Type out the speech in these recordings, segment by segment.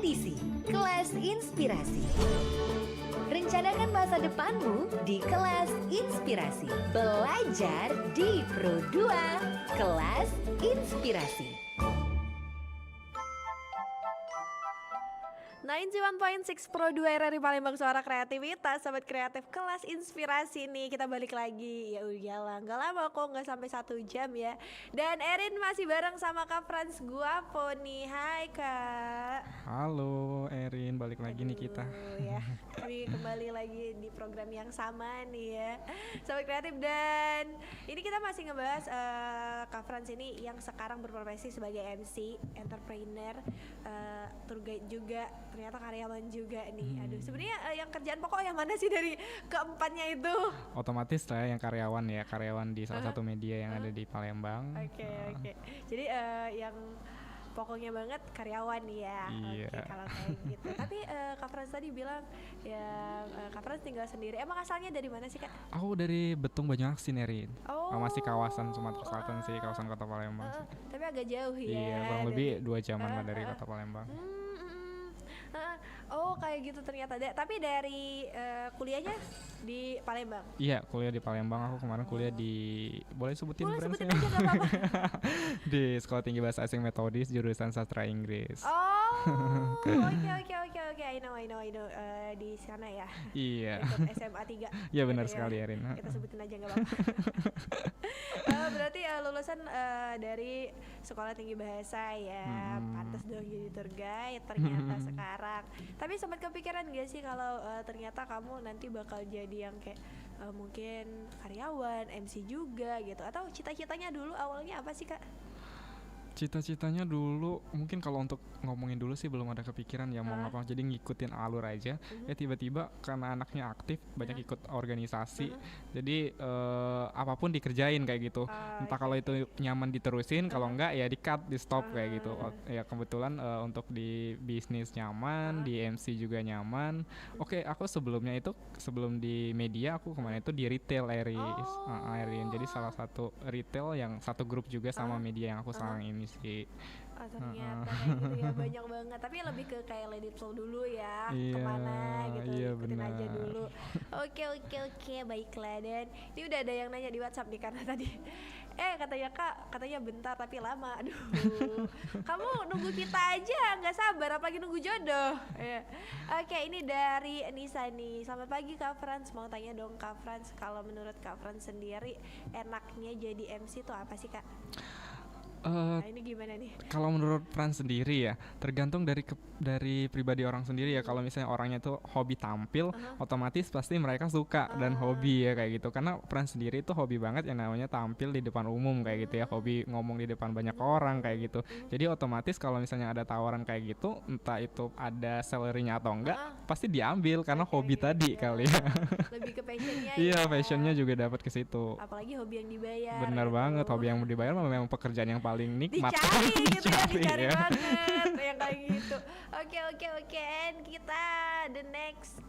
edisi Kelas Inspirasi. Rencanakan masa depanmu di Kelas Inspirasi. Belajar di Pro 2 Kelas Inspirasi. 91.6 Pro 2 RRI Palembang, suara kreativitas. Sobat kreatif Kelas Inspirasi nih, kita balik lagi. Ya udah gak lama kok, gak sampai 1 jam ya. Dan Erin masih bareng sama Kak Franz Guapo nih. Hai Kak. Halo Erin, balik lagi nih kita. Ya, kami kembali lagi di program yang sama nih ya, Sobat kreatif. Dan ini kita masih ngebahas Kak Franz ini yang sekarang berprofesi sebagai MC, entrepreneur, tour guide juga, ternyata karyawan juga nih. Aduh, sebenarnya yang kerjaan pokok yang mana sih dari keempatnya itu? Otomatis lah yang karyawan di salah satu media yang ada di Palembang. Oke. Jadi yang pokoknya banget karyawan ya. Iya. Oke, kalau kayak gitu. Tapi Kak Franz tadi bilang yang Kak Franz tinggal sendiri. Emang asalnya dari mana sih Kak? Aku dari Betung Banyuasin Erin. Oh, Masih kawasan Sumatera Selatan sih, kawasan Kota Palembang. Tapi agak jauh ya. Iya, kurang lebih 2 jaman lah dari Kota Palembang. Oh kayak gitu ternyata. Tapi dari kuliahnya di Palembang? Iya, kuliah di Palembang. Aku kemarin kuliah di, boleh sebutin Sebutin brandnya? aja gak apa-apa. Di Sekolah Tinggi Bahasa Asing Metodis jurusan Sastra Inggris. Oh, oke. I know. Di sana ya. Iya. Ikut SMA 3. Iya benar sekali Erin. Kita sebutin aja gak apa-apa. Berarti lulusan dari Sekolah Tinggi Bahasa ya. Pantas dong jadi tour guide ternyata sekarang. Tapi sempat kepikiran gak sih kalau ternyata kamu nanti bakal jadi yang kayak mungkin karyawan, MC juga gitu? Atau cita-citanya dulu awalnya apa sih Kak? Cita-citanya dulu mungkin kalau untuk ngomongin dulu sih belum ada kepikiran ya mau ngapa, jadi ngikutin alur aja. Ya tiba-tiba karena anaknya aktif banyak ikut organisasi, jadi apapun dikerjain kayak gitu. Entah kalau itu nyaman diterusin, kalau enggak ya di cut, di stop kayak gitu. Ya kebetulan untuk di bisnis nyaman, di MC juga nyaman. Oke, aku sebelumnya itu sebelum di media aku kemarin itu di retail Erin. Jadi salah satu retail yang satu grup juga sama media yang aku sekarang ini sih. Ternyata kayak gitu ya, banyak banget. Tapi lebih ke kayak let it flow dulu ya, kemana gitu, ikutin bener. aja dulu. Oke, baiklah. Dan ini udah ada yang nanya di WhatsApp nih karena tadi katanya Kak, katanya bentar tapi lama. Aduh, kamu nunggu kita aja, nggak sabar apalagi nunggu jodoh ya. Oke, ini dari Nisa nih. Selamat pagi Kak Franz, mau tanya dong Kak Franz, kalau menurut Kak Franz sendiri enaknya jadi MC tuh apa sih Kak? Nah, ini gimana nih? Kalau menurut Franz sendiri ya, tergantung dari pribadi orang sendiri ya. Kalau misalnya orangnya tuh hobi tampil, otomatis pasti mereka suka dan hobi ya kayak gitu. Karena Franz sendiri itu hobi banget yang namanya tampil di depan umum kayak gitu ya, hobi ngomong di depan banyak orang kayak gitu. Jadi otomatis kalau misalnya ada tawaran kayak gitu, entah itu ada salary-nya atau enggak, pasti diambil karena hobi tadi kali ya. Lebih ke passionnya. Iya, passionnya juga dapat ke situ. Apalagi hobi yang dibayar. Benar banget, hobi yang dibayar memang pekerjaan yang paling nikmat. Dicari banget yang kayak gitu. Oke. And kita the next.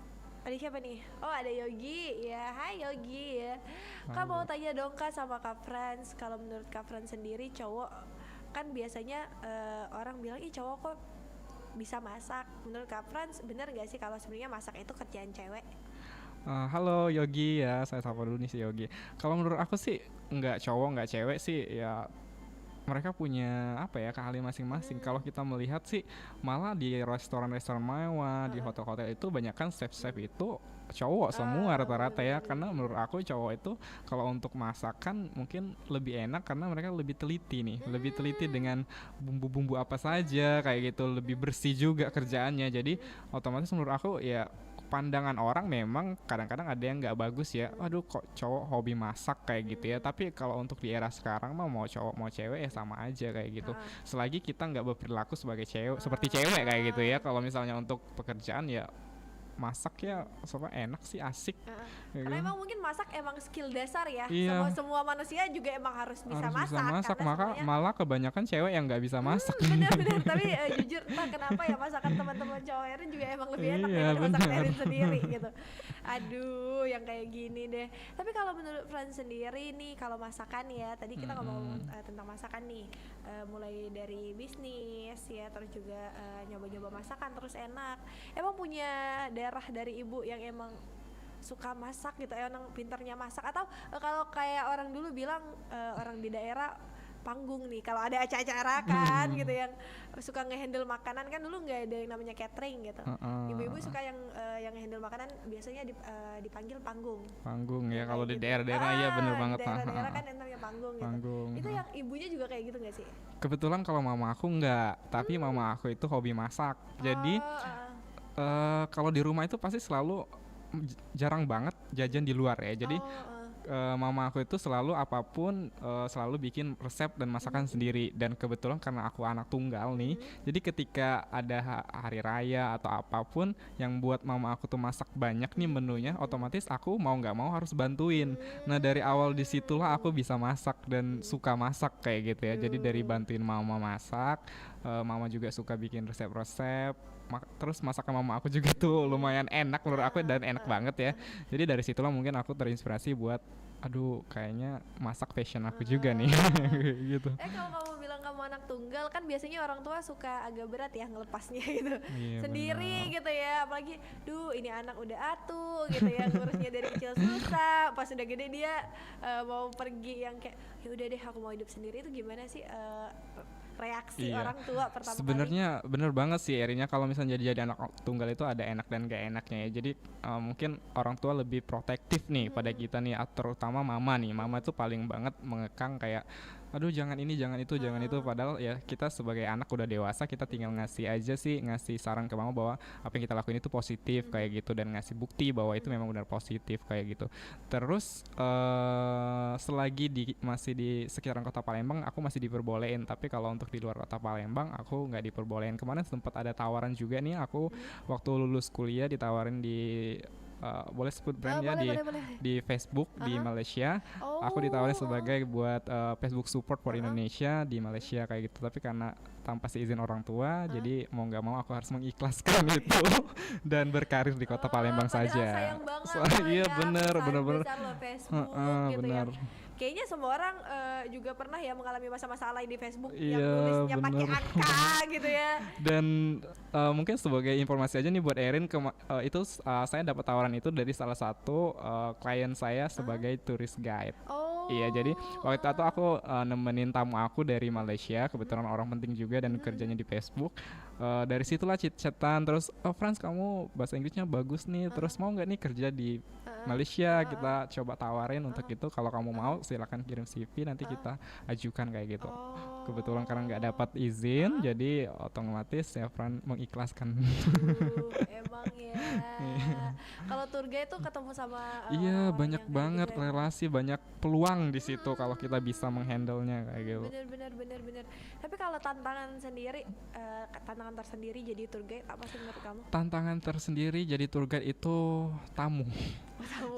Ada siapa nih? Oh, ada Yogi ya. Hai Yogi ya. Kak mau tanya dong Kak sama Kak Franz, kalau menurut Kak Franz sendiri cowok kan biasanya orang bilang cowok kok bisa masak. Menurut Kak Franz bener gak sih kalau sebenarnya masak itu kerjaan cewek? Halo Yogi ya, saya sapa dulu nih si Yogi. Kalau menurut aku sih nggak cowok nggak cewek sih ya, mereka punya keahlian masing-masing. Kalau kita melihat sih malah di restoran-restoran mewah, di hotel-hotel itu banyak chef-chef itu cowok semua rata-rata ya. Karena menurut aku cowok itu kalau untuk masakan mungkin lebih enak karena mereka lebih teliti nih, lebih teliti dengan bumbu-bumbu apa saja kayak gitu, lebih bersih juga kerjaannya. Jadi otomatis menurut aku ya, pandangan orang memang kadang-kadang ada yang nggak bagus ya, aduh kok cowok hobi masak kayak gitu ya. Tapi kalau untuk di era sekarang mah mau cowok mau cewek ya sama aja kayak gitu, selagi kita nggak berperilaku sebagai cewek seperti cewek kayak gitu ya. Kalau misalnya untuk pekerjaan ya masak ya enak sih, asik. Ya Karena kan? emang mungkin masak emang skill dasar ya. Iya. Semua manusia juga emang harus bisa Harus masak. bisa masak, karena maka semuanya malah kebanyakan cewek yang nggak bisa masak. bener-bener. Tapi jujur entah kenapa ya masakan teman-teman cowok Erin juga emang lebih enak Iya, daripada masakan bener. Erin sendiri gitu. Aduh, yang kayak gini deh. Tapi kalau menurut Fran sendiri nih, kalau masakan ya, tadi kita ngomong tentang masakan nih, mulai dari bisnis ya, terus juga nyoba-nyoba masakan terus enak. Emang punya darah dari ibu yang emang suka masak gitu, emang pinternya masak, atau kalau kayak orang dulu bilang orang di daerah panggung nih kalau ada acara-acara kan gitu yang suka ngehandle makanan, kan dulu nggak ada yang namanya catering gitu. Ibu-ibu suka yang ngehandle makanan biasanya dipanggil panggung. Panggung ya, kalau di gitu. daerah-daerah ya bener banget. Di daerah-daerah kan yang namanya panggung gitu. Panggung. Itu yang ibunya juga kayak gitu nggak sih? Kebetulan kalau mama aku enggak, tapi mama aku itu hobi masak. Jadi kalau di rumah itu pasti selalu jarang banget jajan di luar ya. Jadi mama aku itu selalu apapun selalu bikin resep dan masakan sendiri. Dan kebetulan karena aku anak tunggal nih, jadi ketika ada hari raya atau apapun yang buat mama aku tuh masak banyak nih menunya, otomatis aku mau nggak mau harus bantuin. Nah dari awal disitulah aku bisa masak dan suka masak kayak gitu ya. Jadi dari bantuin mama masak, mama juga suka bikin resep-resep. Terus masakan mama aku juga tuh lumayan enak menurut aku dan enak banget ya. Jadi dari situlah mungkin aku terinspirasi buat aduh kayaknya masak passion aku juga nih gitu. Kalau kamu bilang kamu anak tunggal, kan biasanya orang tua suka agak berat ya ngelepasnya gitu. Iya, Sendiri gitu ya, apalagi duh ini anak udah atu gitu ya, ngurusnya dari kecil susah, pas udah gede dia mau pergi yang kayak ya udah deh aku mau hidup sendiri. Itu gimana sih reaksi orang tua pertama sebenarnya bener banget sih Erinya, kalau misalnya jadi anak tunggal itu ada enak dan gak enaknya ya. Jadi mungkin orang tua lebih protektif nih pada kita nih, terutama mama nih. Mama itu paling banget mengekang kayak aduh jangan ini jangan itu jangan itu, padahal ya kita sebagai anak udah dewasa, kita tinggal ngasih saran ke mama bahwa apa yang kita lakuin itu positif kayak gitu, dan ngasih bukti bahwa itu memang benar positif kayak gitu. Terus selagi masih di sekitaran kota Palembang aku masih diperbolehin, tapi kalau untuk di luar kota Palembang aku nggak diperbolehin. Kemarin sempat ada tawaran juga nih, aku waktu lulus kuliah ditawarin di boleh sebut brand ya, boleh. di Facebook di Malaysia. Aku ditawarin sebagai buat Facebook support for Indonesia di Malaysia kayak gitu, tapi karena tanpa seizin orang tua, jadi mau nggak mau aku harus mengikhlaskan itu dan berkarir di kota Palembang saja. Sayang banget Iya bener. Facebook gitu Bener. ya. Kayaknya semua orang juga pernah ya mengalami masa-masa alay di Facebook Iya, yang tulisnya pakai bener. angka gitu ya. Dan mungkin sebagai informasi aja nih buat Erin, itu saya dapat tawaran itu dari salah satu klien saya sebagai tourist guide. Iya, jadi waktu itu aku nemenin tamu aku dari Malaysia, kebetulan orang penting juga dan kerjanya di Facebook. Dari situlah chatan terus, Frans kamu bahasa Inggrisnya bagus nih, terus mau nggak nih kerja di Malaysia, kita coba tawarin untuk itu, kalau kamu mau silakan kirim CV nanti kita ajukan kayak gitu. Kebetulan karena nggak dapat izin, jadi otomatis ya Fran mengikhlaskan. Emang ya. Kalau tour guide tuh ketemu sama Iya, orang banyak yang kayak banget gitu ya. relasi, banyak peluang di situ kalau kita bisa menghandle-nya kayak gitu. Bener. Tapi kalau tantangan sendiri, tantangan tersendiri jadi tour guide apa sih menurut kamu? Tantangan tersendiri jadi tour guide itu tamu.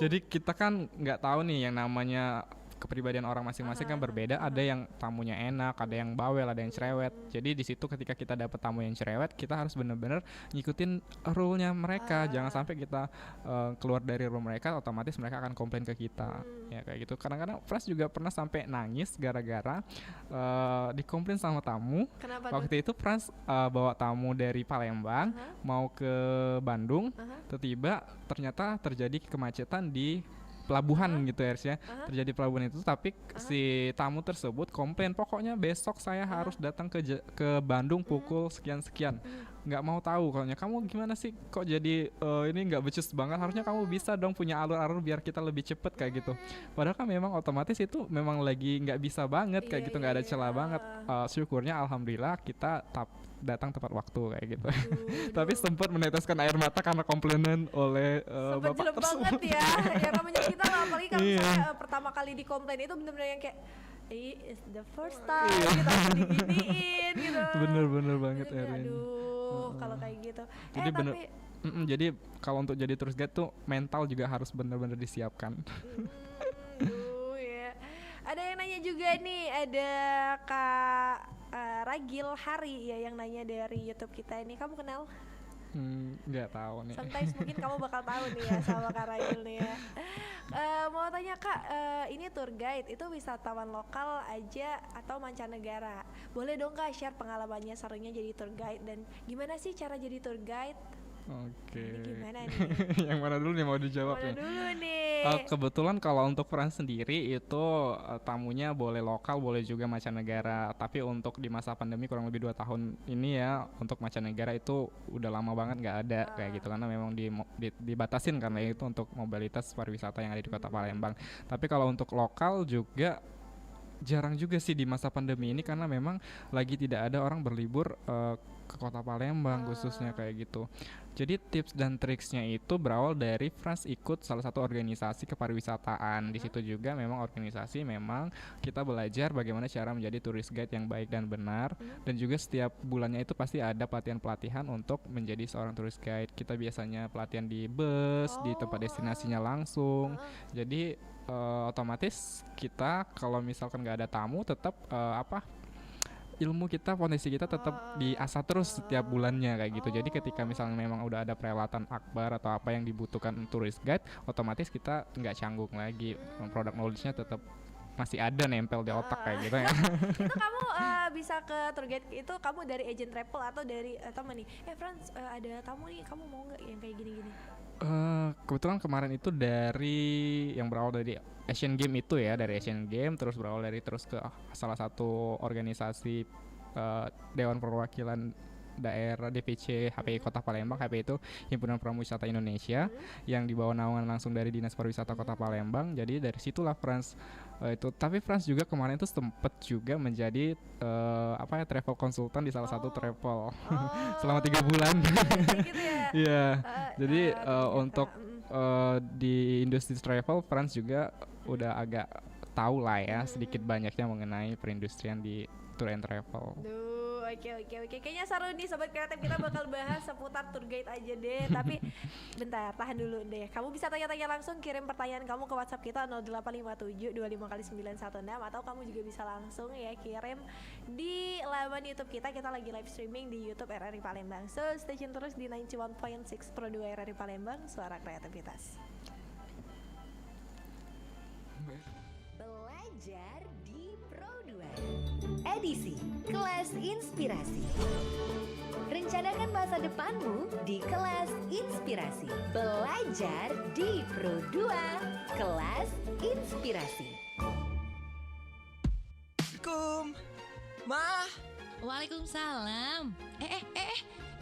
Jadi kita kan nggak tahu nih yang namanya kepribadian orang masing-masing kan berbeda. Ada yang tamunya enak, ada yang bawel, ada yang cerewet. Jadi di situ ketika kita dapat tamu yang cerewet, kita harus benar-benar ngikutin rule-nya mereka. Jangan sampai kita keluar dari rule mereka, otomatis mereka akan komplain ke kita. Ya kayak gitu. Kadang-kadang Fras juga pernah sampai nangis gara-gara dikomplain sama tamu. Kenapa Waktu itu Frans bawa tamu dari Palembang mau ke Bandung, tiba-tiba ternyata terjadi kemacetan di pelabuhan gitu ya. Terjadi pelabuhan itu, tapi si tamu tersebut komplain, pokoknya besok saya harus datang ke Bandung pukul sekian-sekian. Nggak mau tahu, kalau kamu gimana sih kok jadi ini nggak becus banget, harusnya kamu bisa dong punya alur-alur biar kita lebih cepet kayak gitu. Padahal kan memang otomatis itu memang lagi nggak bisa banget kayak gitu, nggak ada celah banget. Syukurnya alhamdulillah kita datang tepat waktu kayak gitu. Tapi sempat meneteskan air mata karena komplainan oleh Sempet bapak jelek tersebut. banget ya. Ya namanya kita apalagi kalau misalnya pertama kali dikomplain itu bener-bener yang kayak it's the first time kita diginiin gitu. Bener banget Jadi, Erin. aduh kalau kayak gitu. Jadi bener, Tapi jadi kalau untuk jadi tour guide tuh mental juga harus benar-benar disiapkan. ya. Ada yang nanya juga nih, ada Kak Ragil Hari ya yang nanya dari YouTube kita ini. Kamu kenal? Nggak tahu nih. Sometimes mungkin kamu bakal tahu nih ya sama Kak Ragil nih ya. Mau tanya Kak, ini tour guide itu wisatawan lokal aja atau mancanegara? Boleh dong Kak share pengalamannya serunya jadi tour guide dan gimana sih cara jadi tour guide? Oke. Ini gimana nih? Yang mana dulu nih mau dijawab Mana nih? dulu nih? Kebetulan kalau untuk France sendiri itu tamunya boleh lokal, boleh juga mancanegara. Tapi untuk di masa pandemi kurang lebih 2 tahun ini ya, untuk mancanegara itu udah lama banget nggak ada kayak gitu karena memang dibatasin karena itu untuk mobilitas pariwisata yang ada di Kota Palembang. Tapi kalau untuk lokal juga jarang juga sih di masa pandemi ini karena memang lagi tidak ada orang berlibur ke Kota Palembang khususnya kayak gitu. Jadi tips dan triksnya itu berawal dari France ikut salah satu organisasi kepariwisataan. Di situ juga memang organisasi memang kita belajar bagaimana cara menjadi tourist guide yang baik dan benar, dan juga setiap bulannya itu pasti ada pelatihan-pelatihan untuk menjadi seorang tourist guide. Kita biasanya pelatihan di bus, di tempat destinasinya langsung. Jadi otomatis kita kalau misalkan nggak ada tamu tetap ilmu kita, fondasi kita tetap diasah terus setiap bulannya kayak gitu. Jadi ketika misalnya memang udah ada perhelatan akbar atau apa yang dibutuhkan tourist guide, otomatis kita nggak canggung lagi, product knowledge-nya tetap masih ada nempel di otak kayak gitu ya. Itu kamu bisa ke tour guide itu kamu dari agent travel atau dari teman nih? Frans, ada tamu nih, kamu mau nggak yang kayak gini-gini? Kebetulan kemarin itu dari yang berawal dari Asian Game itu ya, dari Asian Game terus berawal dari terus ke salah satu organisasi Dewan Perwakilan Daerah DPC HPI Kota Palembang. HPI itu Himpunan Pramuwisata Indonesia yang dibawa naungan langsung dari Dinas Pariwisata Kota Palembang. Jadi dari situlah France itu. Tapi France juga kemarin itu sempet juga menjadi travel konsultan di salah satu travel selama 3 bulan. Gitu ya. Iya. Jadi untuk di industri travel France juga udah agak tahu lah ya sedikit banyaknya mengenai perindustrian di tour and travel. Duh, oke. Kayaknya seru nih Sobat Kreatif, kita bakal bahas seputar tour guide aja deh. Tapi bentar, tahan dulu deh. Kamu bisa tanya-tanya langsung, kirim pertanyaan kamu ke WhatsApp kita 0857 25 916, atau kamu juga bisa langsung ya kirim di laman YouTube kita. Kita lagi live streaming di YouTube RRI Palembang. So, stay tune terus di 91.6 Pro 2 RRI Palembang, suara kreativitas. Belajar di Pro 2 edisi Kelas Inspirasi. Rencanakan masa depanmu di Kelas Inspirasi. Belajar di Pro 2 Kelas Inspirasi. Assalamualaikum, Ma. Waalaikumsalam.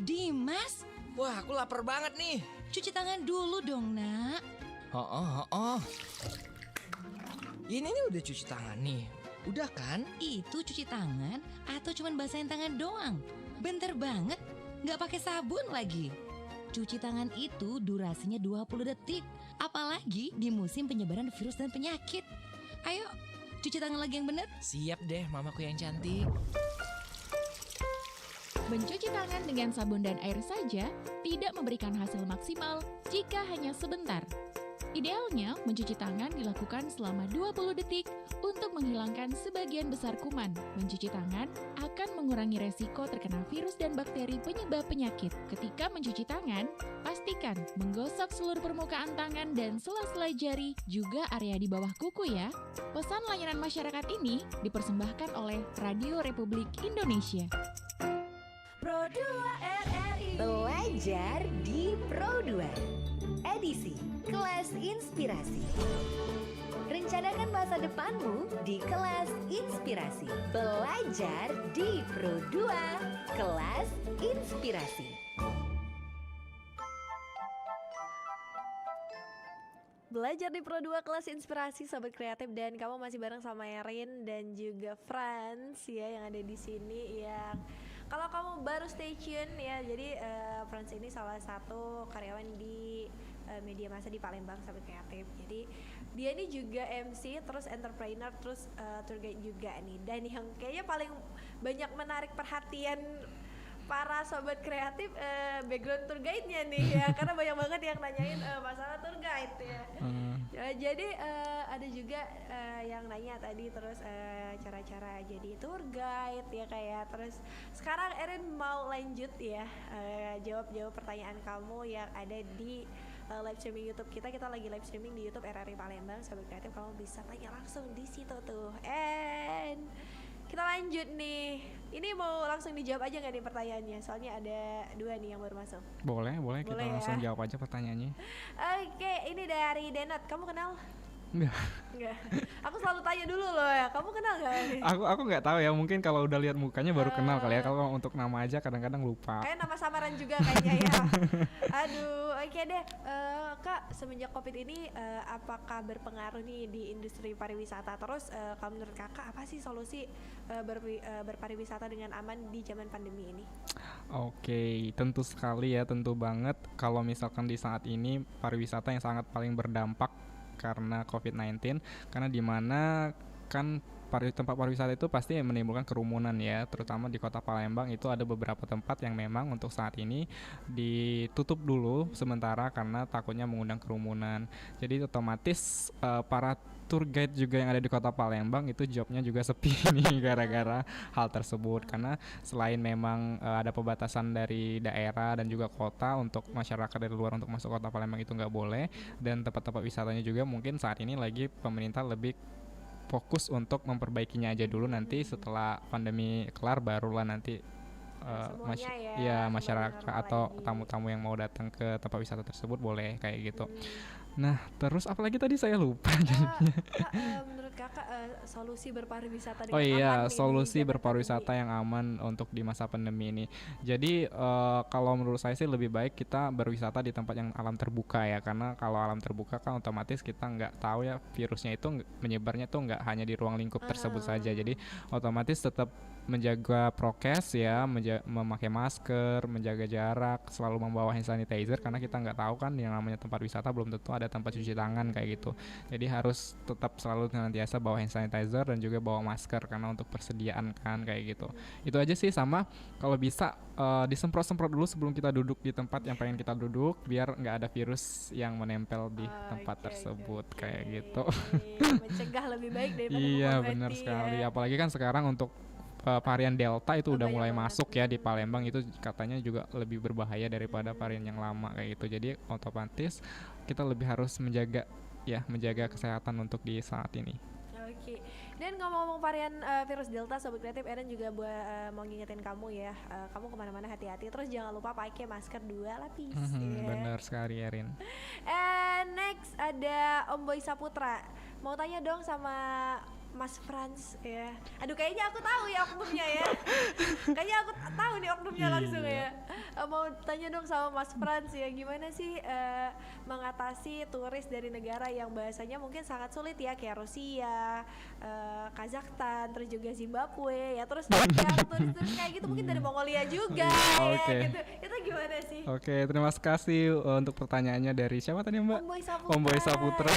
Dimas, Wah, aku lapar banget nih. cuci tangan dulu dong, Nak. Oh. Ini nih udah cuci tangan nih. Udah kan? Itu cuci tangan atau cuman basahin tangan doang? Bentar banget, nggak pakai sabun lagi. Cuci tangan itu durasinya 20 detik. Apalagi di musim penyebaran virus dan penyakit. Ayo, cuci tangan lagi yang bener. Siap deh, mamaku yang cantik. Mencuci tangan dengan sabun dan air saja tidak memberikan hasil maksimal jika hanya sebentar. Idealnya, mencuci tangan dilakukan selama 20 detik untuk menghilangkan sebagian besar kuman. Mencuci tangan akan mengurangi resiko terkena virus dan bakteri penyebab penyakit. Ketika mencuci tangan, pastikan menggosok seluruh permukaan tangan dan sela-sela jari, juga area di bawah kuku ya. Pesan layanan masyarakat ini dipersembahkan oleh Radio Republik Indonesia. Pro 2 RRI. Belajar di Pro 2 edisi Kelas Inspirasi. Rencanakan masa depanmu di Kelas Inspirasi. Belajar di Pro 2 Kelas Inspirasi. Belajar di Pro 2 Kelas Inspirasi, Sobat Kreatif, dan kamu masih bareng sama Erin dan juga Frans ya yang ada di sini. Yang kalau kamu baru stay tune ya, jadi Frans ini salah satu karyawan di media massa di Palembang, Sobat Kreatif. Jadi dia ini juga MC, terus entrepreneur, terus tour guide juga nih. Dan yang kayaknya paling banyak menarik perhatian para sobat kreatif background tour guide-nya nih ya, karena banyak banget yang nanyain masalah tour guide ya. Jadi ada juga yang nanya tadi terus cara-cara jadi tour guide ya kayak. Terus sekarang Erin mau lanjut ya, jawab pertanyaan kamu yang ada di live streaming YouTube kita. Kita lagi live streaming di YouTube RRI Palembang. Sobat kreatif, kamu bisa tanya langsung di situ tuh. And kita lanjut nih. Ini mau langsung dijawab aja nggak nih pertanyaannya? Soalnya ada 2 nih yang baru masuk. Boleh kita Boleh langsung ya? jawab aja pertanyaannya. Oke, ini dari Denat. Kamu kenal? Enggak. Enggak. Aku selalu tanya dulu loh ya. Kamu kenal nggak? Aku nggak tahu ya, mungkin kalau udah lihat mukanya baru kenal kali ya. Kalau untuk nama aja kadang-kadang lupa. Kayak nama samaran juga kayaknya ya. Aduh, oke deh. Kak, semenjak Covid ini apakah berpengaruh nih di industri pariwisata? Terus kalau menurut Kakak apa sih solusi berpariwisata dengan aman di zaman pandemi ini? Oke, tentu sekali ya, tentu banget kalau misalkan di saat ini pariwisata yang sangat paling berdampak karena COVID-19, karena di mana kan tempat pariwisata itu pasti menimbulkan kerumunan ya, terutama di Kota Palembang itu ada beberapa tempat yang memang untuk saat ini ditutup dulu sementara karena takutnya mengundang kerumunan. Jadi otomatis para tour guide juga yang ada di Kota Palembang itu jobnya juga sepi nih gara-gara hal tersebut, karena selain memang ada pembatasan dari daerah dan juga kota untuk masyarakat dari luar untuk masuk Kota Palembang itu nggak boleh, dan tempat-tempat wisatanya juga mungkin saat ini lagi pemerintah lebih fokus untuk memperbaikinya aja dulu, nanti setelah pandemi kelar barulah nanti masyarakat atau tamu-tamu yang mau datang ke tempat wisata tersebut boleh kayak gitu. Nah, terus apalagi tadi saya lupa jadinya. Menurut Kakak solusi berpariwisata dengan Oh iya, aman nih solusi di zaman berpariwisata pandemi? yang aman untuk di masa pandemi ini. Jadi kalau menurut saya sih lebih baik kita berwisata di tempat yang alam terbuka ya, karena kalau alam terbuka kan otomatis kita nggak tahu ya virusnya itu menyebarnya tuh nggak hanya di ruang lingkup tersebut saja. Jadi otomatis tetap menjaga prokes ya, memakai masker, menjaga jarak, selalu membawa hand sanitizer, karena kita nggak tahu kan yang namanya tempat wisata belum tentu ada tempat cuci tangan kayak gitu. Jadi harus tetap selalu senantiasa bawa hand sanitizer dan juga bawa masker karena untuk persediaan kan kayak gitu. Itu aja sih, sama kalau bisa disemprot-semprot dulu sebelum kita duduk di tempat yang pengen kita duduk biar nggak ada virus yang menempel di tempat tersebut kayak gitu. Mencegah lebih baik daripada Iya mengobati benar ya. sekali, apalagi kan sekarang untuk varian Delta itu udah Banyak mulai banget. masuk ya di Palembang, itu katanya juga lebih berbahaya daripada varian yang lama kayak gitu. Jadi otomatis kita lebih harus menjaga kesehatan untuk di saat ini. Oke. Dan ngomong-ngomong varian virus Delta, Sobat Kreatif, Eren juga mau ngingetin kamu ya, kamu kemana-mana hati-hati, terus jangan lupa pakai masker 2 lapis. Ya. Benar sekali Erin. And next ada Om Boy Saputra, mau tanya dong sama Mas Frans ya. Aduh, kayaknya aku tahu ya oknumnya ya. Kayaknya aku tahu nih oknumnya langsung ya. Mau tanya dong sama Mas Frans ya, gimana sih mengatasi turis dari negara yang bahasanya mungkin sangat sulit ya, kayak Rusia, Kazakhstan, terus juga Zimbabwe ya, terus yang turis-turis kayak gitu mungkin dari Mongolia juga Oke. ya gitu. Itu gimana sih? Oke, terima kasih untuk pertanyaannya dari siapa tadi Mbak? Om Boy Saputra. Om Boy Saputra.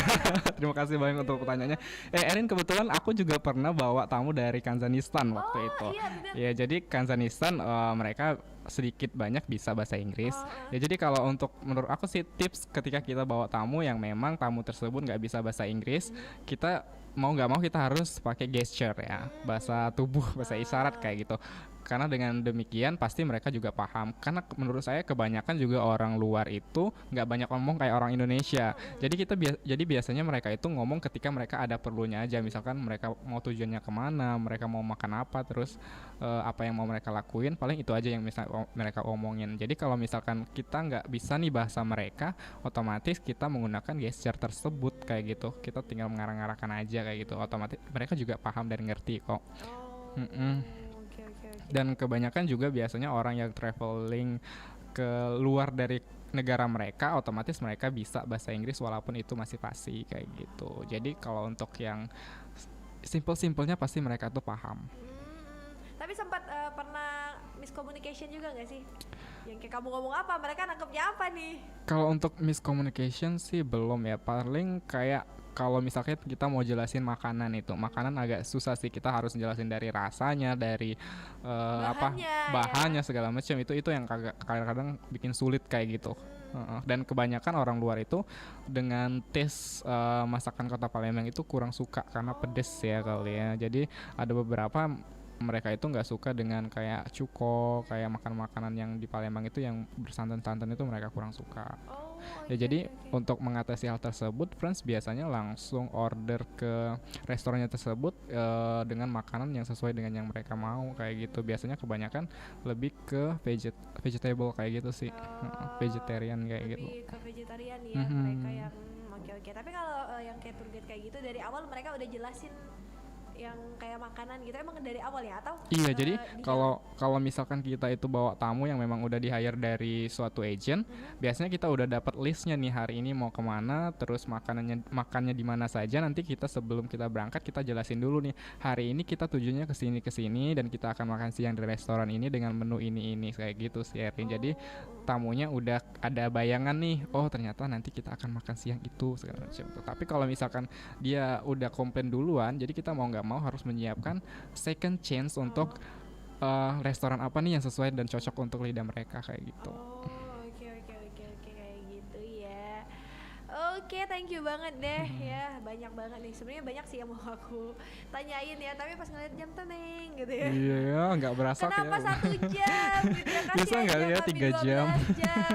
Terima kasih banyak untuk pertanyaannya. Erin, kebetulan aku juga pernah bawa tamu dari Kazakhstan waktu itu. Iya, benar. Ya, jadi Kazakhstan mereka sedikit banyak bisa bahasa Inggris. Ya, jadi kalau untuk menurut aku sih tips ketika kita bawa tamu yang memang tamu tersebut nggak bisa bahasa Inggris, kita mau nggak mau kita harus pakai gesture ya, bahasa tubuh, bahasa isyarat kayak gitu. Karena dengan demikian pasti mereka juga paham. Karena menurut saya kebanyakan juga orang luar itu nggak banyak ngomong kayak orang Indonesia. Jadi jadi biasanya mereka itu ngomong ketika mereka ada perlunya aja. Misalkan mereka mau tujuannya kemana, mereka mau makan apa, terus apa yang mau mereka lakuin. Paling itu aja yang mereka omongin. Jadi kalau misalkan kita nggak bisa nih bahasa mereka, otomatis kita menggunakan gesture tersebut kayak gitu. Kita tinggal mengarang-arahkan aja kayak gitu. Otomatis mereka juga paham dan ngerti kok. Dan kebanyakan juga biasanya orang yang traveling ke luar dari negara mereka, otomatis mereka bisa bahasa Inggris walaupun itu masih fasih kayak gitu. Jadi kalau untuk yang simple-simpelnya pasti mereka tuh paham. Tapi sempat pernah miscommunication juga nggak sih? Yang kayak kamu ngomong apa, mereka nangkepnya apa nih? Kalau untuk miscommunication sih belum ya, paling kayak kalau misalnya kita mau jelasin makanan itu, makanan agak susah sih, kita harus jelasin dari rasanya, dari bahannya segala macam, itu yang kadang-kadang bikin sulit kayak gitu. Dan kebanyakan orang luar itu dengan tes masakan kota Palembang itu kurang suka karena pedes ya kali ya. Jadi ada beberapa mereka itu nggak suka dengan kayak cuko, kayak makan-makanan yang di Palembang itu yang bersantan-santan itu mereka kurang suka. Jadi untuk mengatasi hal tersebut, Friends biasanya langsung order ke restorannya tersebut dengan makanan yang sesuai dengan yang mereka mau kayak gitu. Biasanya kebanyakan lebih ke vegetable kayak gitu sih, vegetarian kayak gitu. Lebih ke vegetarian ya mereka yang oke. Tapi kalau yang kayak tour guide kayak gitu dari awal mereka udah jelasin yang kayak makanan gitu emang dari awal ya atau? Iya, jadi kalau misalkan kita itu bawa tamu yang memang udah di-hire dari suatu agent, biasanya kita udah dapat listnya nih hari ini mau kemana, terus makannya di mana saja. Nanti kita sebelum kita berangkat kita jelasin dulu nih, hari ini kita tujuannya ke sini dan kita akan makan siang di restoran ini dengan menu ini kayak gitu sih Erin. Jadi tamunya udah ada bayangan nih, oh ternyata nanti kita akan makan siang itu segala macam tuh. Tapi kalau misalkan dia udah komplain duluan, jadi kita mau nggak mau harus menyiapkan second chance untuk restoran apa nih yang sesuai dan cocok untuk lidah mereka kayak gitu. Oke kayak gitu ya. Oke, thank you banget deh ya, banyak banget nih. Sebenarnya banyak sih yang mau aku tanyain ya, tapi pas ngeliat jam tuh Neng gitu ya. Iya, nggak berasa kenapa kayak 1 jam gitu ya, bisa nggak ya 3 jam,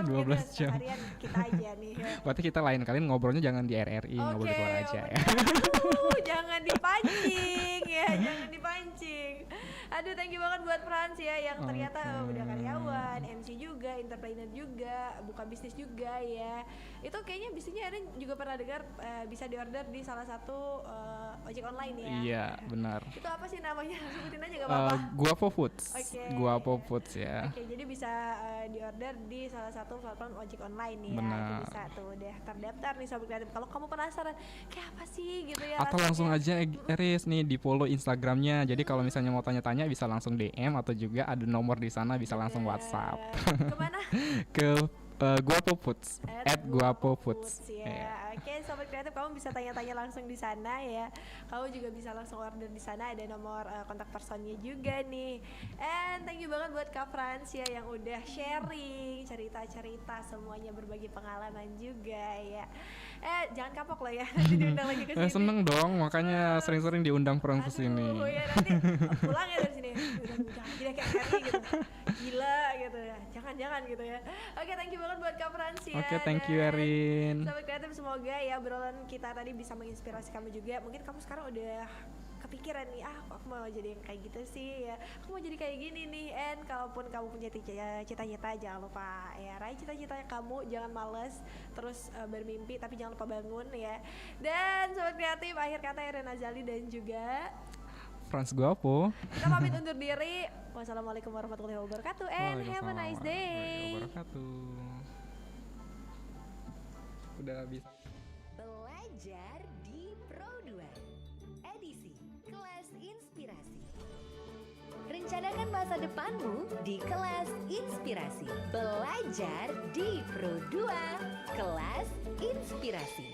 12 jam. Harian kita aja nih ya. Berarti kita lain kali ngobrolnya jangan di RRI, ngobrol di luar aja ya. Jangan dipancing ya, jangan dipancing. Aduh, thank you banget buat Frans ya yang ternyata udah karyawan, MC juga, entrepreneur juga, buka bisnis juga ya. Itu kayaknya bisnisnya Erin juga pernah dengar bisa diorder di salah satu ojek online ya. Iya, benar. Itu apa sih namanya? Sebutin aja gak apa-apa. Guapo Foods. Oke. Guapo Foods ya. Oke, jadi bisa diorder di salah satu platform ojek online nih ya. Benar. Itu bisa tuh udah terdaftar nih Sobat Kreatif. Kalau kamu penasaran kayak apa sih gitu ya. Atau langsung aja Eris nih di follow Instagramnya. Jadi kalau misalnya mau tanya-tanya bisa langsung DM atau juga ada nomor di sana bisa langsung WhatsApp. Kemana? Ke Guapo Foods, @Guapo Foods. Ya. Oke, Sobat Kreatif, kamu bisa tanya-tanya langsung di sana ya. Kamu juga bisa langsung order di sana, ada nomor kontak personnya juga nih. And thank you banget buat Kak Frans ya yang udah sharing cerita-cerita semuanya, berbagi pengalaman juga ya. Jangan kapok loh ya, nanti diundang lagi ke sini. Seneng dong, makanya sering-sering diundang perang ke sini. Ya nanti pulang ya dari sini. Udah tidak kayak Ferry gitu. Gila gitu ya. Jangan gitu ya. Oke, thank you banget buat Kak Frans ya. Oke, thank you Erin. Sobat Kreatif, semoga ya obrolan kita tadi bisa menginspirasi kamu juga. Mungkin kamu sekarang udah kepikiran nih, aku mau jadi yang kayak gitu sih ya, aku mau jadi kayak gini nih. And kalaupun kamu punya cita-cita, jangan lupa ya raih cita-citanya kamu, jangan males, terus bermimpi tapi jangan lupa bangun ya. Dan Sobat Kreatif, akhir kata Erin Azali dan juga Frans Guapo. Kita pamit undur diri. Wassalamualaikum warahmatullahi wabarakatuh and have a nice day. Udah bisa. Belajar di Pro2 edisi Kelas Inspirasi. Rencanakan masa depanmu di Kelas Inspirasi. Belajar di Pro2 Kelas Inspirasi.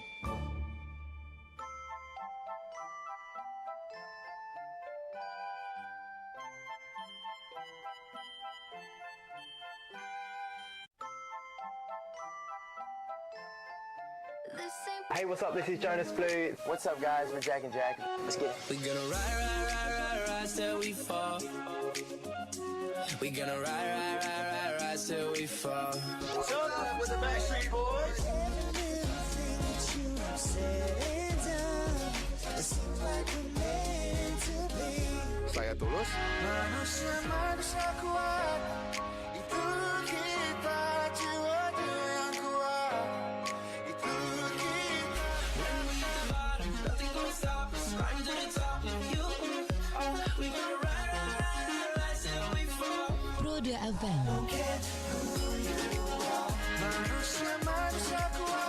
Hey, what's up? This is Jonas Blue. What's up, guys? We're Jack and Jack. Let's get it. We gonna ride till we fall. We gonna ride till we fall. So with the Backstreet Boys. Saya Tulus. Manusia kuat. Itu kita, jiwa yang kuat. Itu kita. When we hit the bottom, nothing gonna stop us. Riding to the top of you. We gonna ride till we fall. Pro2 FM. Manusia kuat.